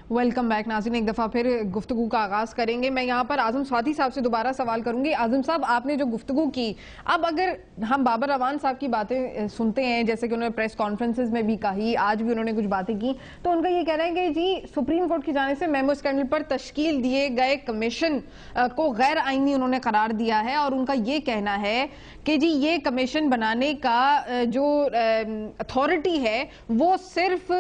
Welcome back नाज़रीन, एक दफ़ा फिर गुफ्तगू का आगाज़ करेंगे। मैं यहाँ पर आज़म स्वाति साहब से दोबारा सवाल करूंगी। आज़म साहब, आपने जो गुफ्तगू की, अब अगर हम बाबर रवान साहब की बातें सुनते हैं, जैसे कि उन्होंने प्रेस कॉन्फ्रेंसेज में भी कही, आज भी उन्होंने कुछ बातें की, तो उनका ये कहना है कि जी सुप्रीम कोर्ट की जाने से मेमो स्कैंडल पर तश्कील दिए गए कमीशन को गैर आईनी उन्होंने करार दिया है, और उनका ये कहना है कि जी ये कमीशन बनाने का जो अथॉरिटी है वो सिर्फ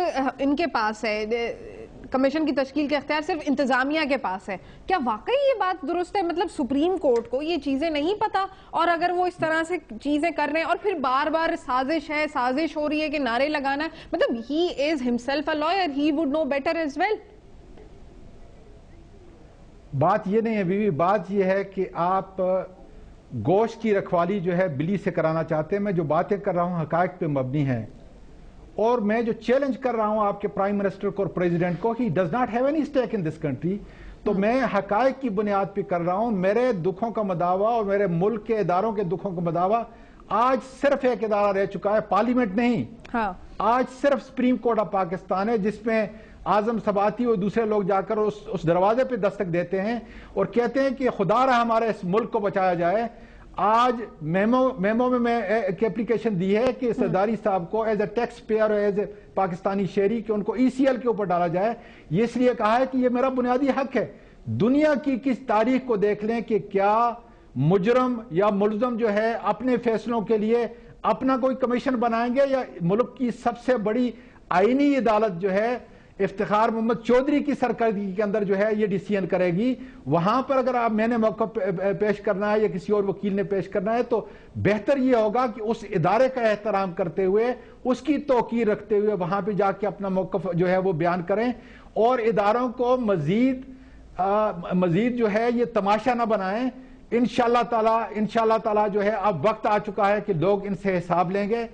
इनके पास है, कमीशन की तश्कील के अख्तियार सिर्फ इंतजामिया के पास है। क्या वाकई ये बात दुरुस्त है? मतलब सुप्रीम कोर्ट को ये चीजें नहीं पता, और अगर वो इस तरह से चीजें कर रहे हैं और फिर बार बार साजिश है, साजिश हो रही है कि नारे लगाना है, मतलब he is himself a lawyer, he would know better as well. बात ये नहीं है बीवी, बात ये है कि आप गोश्त की रखवाली जो है बिल्ली से कराना चाहते हैं। मैं जो बातें कर रहा हूं हकायक पे मबनी है, और मैं जो चैलेंज कर रहा हूं आपके प्राइम मिनिस्टर को और प्रेसिडेंट को कि does not have any stake in this country, तो मैं हकायक की बुनियाद पे कर रहा हूं। मेरे दुखों का मदावा और मेरे मुल्क के इदारों के दुखों का मदावा आज सिर्फ एक इदारा रह चुका है, पार्लियामेंट नहीं। हाँ। आज सिर्फ सुप्रीम कोर्ट ऑफ पाकिस्तान है, जिसमें आजम सबाती और दूसरे लोग जाकर उस दरवाजे पे दस्तक देते हैं और कहते हैं कि खुदा रहा हमारे इस मुल्क को बचाया जाए। आज मेमो में मैं एक एप्लीकेशन दी है कि सरदारी साहब को एज ए टैक्स पेयर और एज ए पाकिस्तानी शहरी कि उनको ECL के ऊपर डाला जाए। ये इसलिए कहा है कि ये मेरा बुनियादी हक है। दुनिया की किस तारीख को देख लें कि क्या मुजरम या मुलजम जो है अपने फैसलों के लिए अपना कोई कमीशन बनाएंगे, या मुल्क की सबसे बड़ी आईनी अदालत जो है इफ्तिखार मोहम्मद चौधरी की सरकारी के अंदर जो है ये डिसीजन करेगी। वहां पर अगर आप मैंने मौका पेश करना है या किसी और वकील ने पेश करना है, तो बेहतर ये होगा कि उस इदारे का एहतराम करते हुए, उसकी तौकीर रखते हुए वहां पे जाके अपना मौकफ जो है वो बयान करें, और इदारों को मजीद जो है ये तमाशा ना बनाएं। इंशाल्लाह ताला जो है अब वक्त आ चुका है कि लोग इनसे हिसाब लेंगे।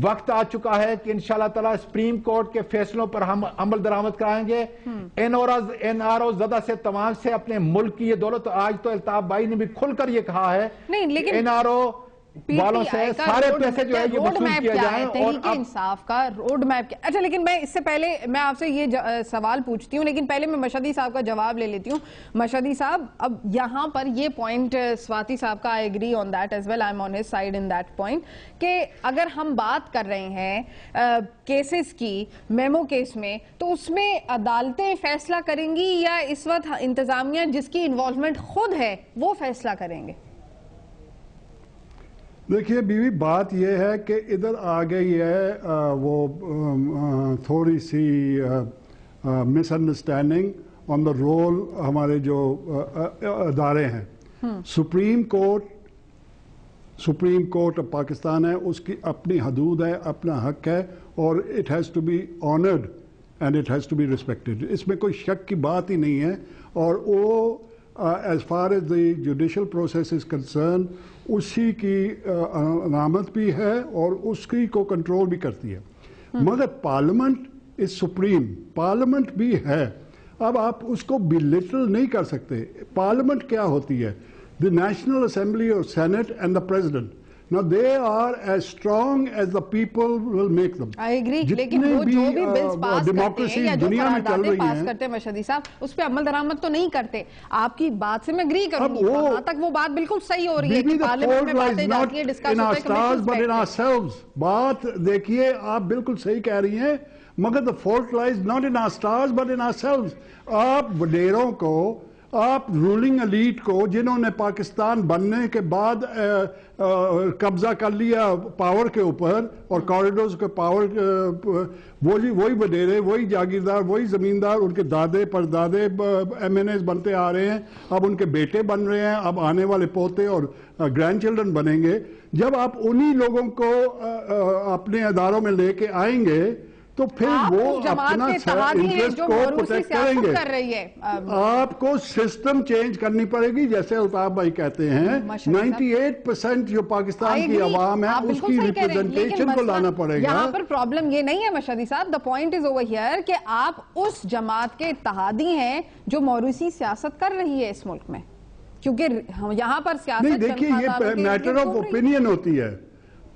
वक्त आ चुका है कि इंशाल्लाह ताला सुप्रीम कोर्ट के फैसलों पर हम अमल दरामद कराएंगे। NRO ज़दा से तमाम से अपने मुल्क की ये दौलत, आज तो अल्ताफ भाई ने भी खुलकर ये कहा है, नहीं लेकिन NRO वालों से सारे पैसे जो है ये वसूल किया जाए, और इंसाफ का रोड मैप क्या। अच्छा, लेकिन मैं इससे पहले मैं आपसे ये सवाल पूछती हूँ, लेकिन पहले मैं मशहदी साहब का जवाब ले लेती हूँ। मशहदी साहब, अब यहाँ पर ये पॉइंट स्वाति साहब का, I agree on that as well, I am on his side in that point, कि अगर हम बात कर रहे हैं केसेस की, मेमो केस में, तो उसमें अदालतें फैसला करेंगी या इस वक्त इंतजामिया जिसकी इन्वॉल्वमेंट खुद है वो फैसला करेंगे? देखिए बीवी, बात यह है कि इधर आ गई है वो थोड़ी सी मिसअंडरस्टैंडिंग ऑन द रोल हमारे जो अदारे हैं। सुप्रीम कोर्ट ऑफ पाकिस्तान है, उसकी अपनी हदूद है, अपना हक है, और it has to be honoured and it has to be respected. इसमें कोई शक की बात ही नहीं है। और वो as far as the judicial process is concerned, उसी की अनामत भी है और उसकी को कंट्रोल भी करती है। मगर पार्लियामेंट इज सुप्रीम, पार्लियामेंट भी है। अब आप उसको बिलिटल नहीं कर सकते। पार्लियामेंट क्या होती है? द नेशनल असेंबली और senate and the president. Now they are as strong as the people will make them. I agree. लेकिन वो जो भी बिल्स पास करते हैं या जो करारदादें पास करते हैं मशहदी साहब, उस पे अमल दरामद तो नहीं करते। आपकी बात से मैं एग्री करूंगी, वहां तक वो बात बिल्कुल सही हो रही है कि पार्लियामेंट में बातें जाती है, डिस्कस होते हैं। बात देखिए, आप बिल्कुल सही कह रही हैं, मगर the fault lies not in our stars but in ourselves. आप वडेरों को, आप रूलिंग एलीट को, जिन्होंने पाकिस्तान बनने के बाद कब्जा कर लिया पावर के ऊपर और कॉरिडोर्स के पावर, वही वडेरे, वही जागीरदार, वही जमींदार, उनके दादे परदादे MNAs बनते आ रहे हैं, अब उनके बेटे बन रहे हैं, अब आने वाले पोते और ग्रैंड चिल्ड्रन बनेंगे। जब आप उन्हीं लोगों को अपने अदारों में लेके आएंगे तो फिर वो अपना इंटरेस्ट को प्रोटेक्ट करेंगे। आपको सिस्टम चेंज करनी पड़ेगी, जैसे अल्ताफ भाई कहते हैं। 98% जो पाकिस्तान की आवाम है उसकी रिप्रेजेंटेशन को लाना पड़ेगा। यहाँ पर प्रॉब्लम ये नहीं है मशहदी साहब, the point is over here कि आप उस जमात के इत्तेहादी हैं जो मौरूसी सियासत कर रही है इस मुल्क में, क्योंकि यहाँ पर सियासत नहीं, देखिए ये मैटर ऑफ ओपिनियन होती है।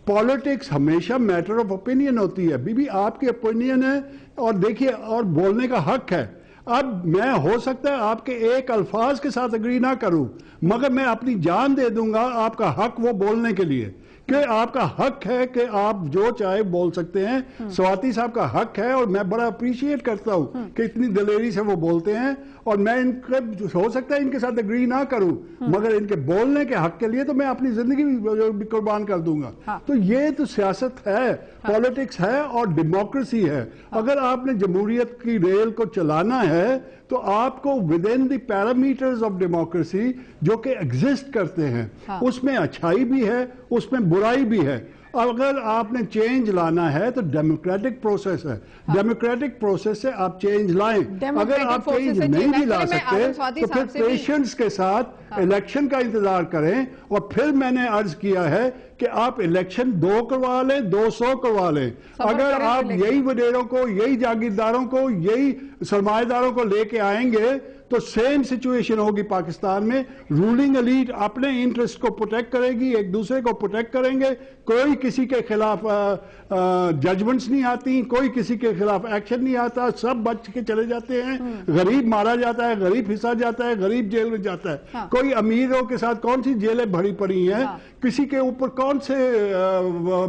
पॉलिटिक्स हमेशा मैटर ऑफ ओपिनियन होती है। बीबी आपकी ओपिनियन है, और देखिए, और बोलने का हक है। अब मैं हो सकता है आपके एक अल्फाज के साथ एग्री ना करूं, मगर मैं अपनी जान दे दूंगा आपका हक वो बोलने के लिए, कि आपका हक है कि आप जो चाहे बोल सकते हैं। स्वाति साहब का हक है और मैं बड़ा अप्रिशिएट करता हूं कि इतनी दलेरी से वो बोलते हैं, और मैं इनके हो सकता है इनके साथ एग्री ना करूं, मगर इनके बोलने के हक के लिए तो मैं अपनी जिंदगी भी कुर्बान कर दूंगा। हाँ। तो ये तो सियासत है, पॉलिटिक्स है और डेमोक्रेसी है। अगर आपने जमहूरियत की रेल को चलाना है तो आपको with in the parameters of democracy जो कि एग्जिस्ट करते हैं, हाँ। उसमें अच्छाई भी है, उसमें बुराई भी है। अगर आपने चेंज लाना है तो डेमोक्रेटिक प्रोसेस है, डेमोक्रेटिक प्रोसेस से आप चेंज लाएं। अगर आप चेंज नहीं भी ला सकते तो फिर पेशेंस के साथ इलेक्शन का इंतजार करें। और फिर मैंने अर्ज किया है कि आप इलेक्शन 2 करवा लें, 200 करवा लें। अगर आप यही वडेरों को, यही जागीरदारों को, यही सरमाएदारों को लेके आएंगे तो सेम सिचुएशन होगी पाकिस्तान में। रूलिंग एलीट अपने इंटरेस्ट को प्रोटेक्ट करेगी, एक दूसरे को प्रोटेक्ट करेंगे, कोई किसी के खिलाफ जजमेंट्स नहीं आती, कोई किसी के खिलाफ एक्शन नहीं आता, सब बच के चले जाते हैं। गरीब मारा जाता है, गरीब फिसा जाता है, गरीब जेल में जाता है। हाँ। कोई अमीरों के साथ कौन सी जेलें भरी पड़ी हैं, हाँ। किसी के ऊपर कौन से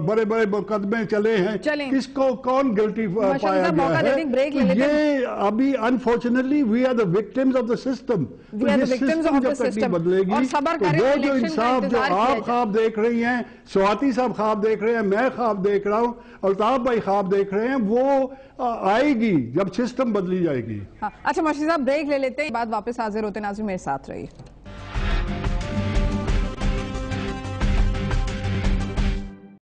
बड़े बड़े मुकदमे चले हैं, किसको कौन गिल्टी पाया गया है। ये अभी unfortunately we are the victims of the system. जब तक नहीं बदलेगी तो वो जो इंसाफ जो आप ख्वाब देख रही हैं, स्वाति साहब ख्वाब देख रहे हैं, मैं ख्वाब देख रहा हूं, अल्ताफ भाई ख्वाब देख रहे हैं, वो आएगी जब सिस्टम बदली जाएगी। अच्छा मुर्शिद साहब ब्रेक ले लेते हैं, बाद वापस हाजिर होते, नाज़रीन मेरे साथ रहिए।